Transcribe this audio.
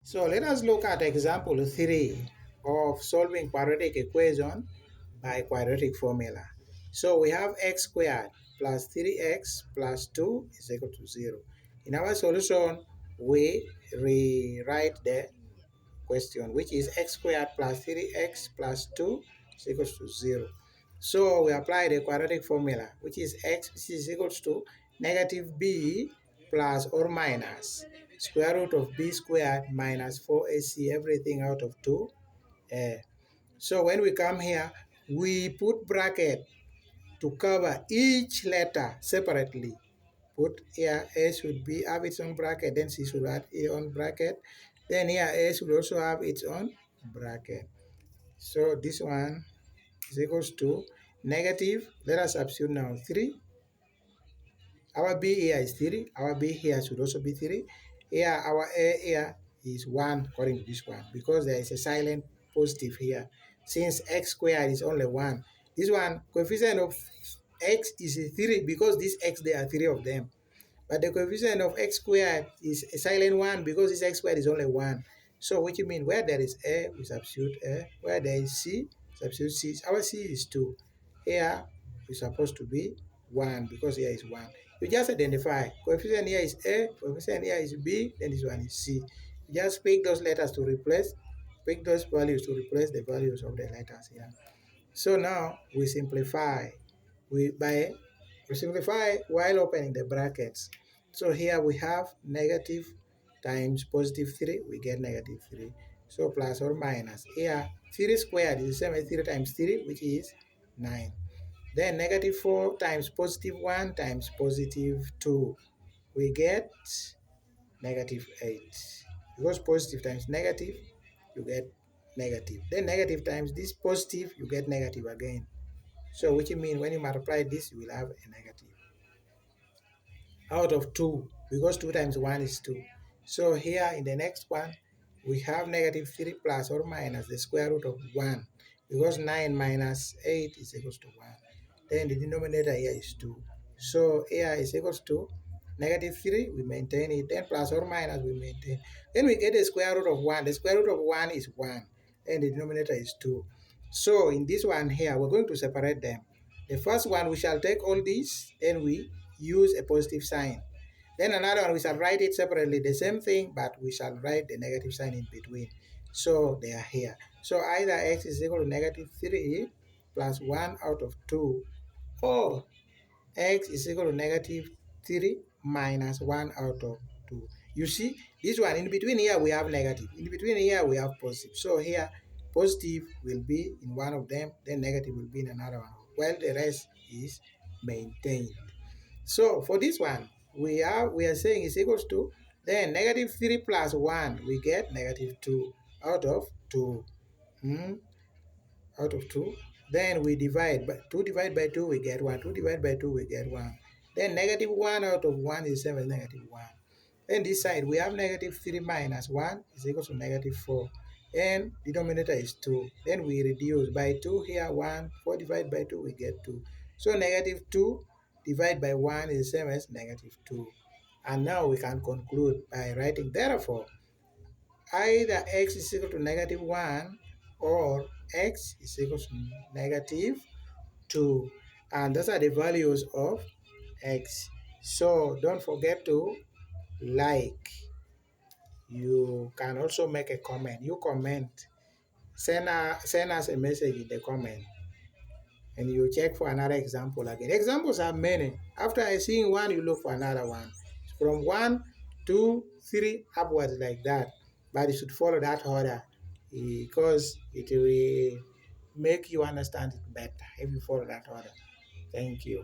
So let us look at example 3 of solving quadratic equation by quadratic formula. So we have x squared plus 3x plus 2 is equal to 0. In our solution, we rewrite the question, which is x squared plus 3x plus 2 is equal to 0. So we apply the quadratic formula, which is x which is equals to negative b plus or minus square root of b squared minus 4ac, everything out of 2. So when we come here, we put bracket to cover each letter separately. Put here A should be have its own bracket, then C should have its own bracket. Then here A should also have its own bracket. So this one is equals to negative, let us substitute now 3. Our B here is 3, our B here should also be 3. Here our A here is 1 according to this one because there is a silent positive here. Since x squared is only 1, this one coefficient of x is 3 because this x there are 3 of them. But the coefficient of x squared is a silent 1 because this x squared is only 1. So which means where there is A, we substitute A. Where there is C, substitute C. Our C is 2. Here is supposed to be 1 because here is 1. You just identify coefficient here is A, coefficient here is B, then this one is C. You just pick those letters to replace, pick those values to replace the values of the letters here. So now we simplify. We simplify while opening the brackets. So here we have negative times positive 3, we get negative 3. So plus or minus. Here 3 squared is the same as 3 times 3, which is 9. Then negative 4 times positive 1 times positive 2, we get negative 8. Because positive times negative, you get negative. Then negative times this positive, you get negative again. So which means when you multiply this, you will have a negative out of 2 because 2 times 1 is 2. So here in the next one, we have negative 3 plus or minus the square root of 1 because 9 minus 8 is equals to 1. Then the denominator here is 2. So here is equals to negative 3, we maintain it. Then plus or minus, we maintain. Then we get the square root of 1. The square root of 1 is 1. And the denominator is 2. So in this one here, we're going to separate them. The first one, we shall take all these, then we use a positive sign. Then another one, we shall write it separately, the same thing, but we shall write the negative sign in between. So they are here. So either x is equal to negative 3 plus 1 out of 2, or x is equal to negative 3 minus 1 out of 2. You see, this one, in between here we have negative. In between here we have positive. So here, positive will be in one of them, then negative will be in another one, while the rest is maintained. So for this one, we are saying is equals to, then negative 3 plus 1, we get negative 2 out of 2. Out of 2. Then we divide, but 2 divided by 2, we get 1. 2 divided by 2, we get 1. Then negative 1 out of 1 is the same as negative 1. Then this side, we have negative 3 minus 1 is equal to negative 4. And denominator is 2. Then we reduce by 2 here, 1. 4 divided by 2, we get 2. So negative 2 divided by 1 is the same as negative 2. And now we can conclude by writing, therefore, either x is equal to negative 1 or x is equal to negative 2. And those are the values of x. So don't forget to like. You can also make a comment. You comment. Send us a message in the comment. And you check for another example again. Examples are many. After seeing one, you look for another one. From 1, 2, 3 upwards like that. But you should follow that order because it will make you understand it better if you follow that order. Thank you.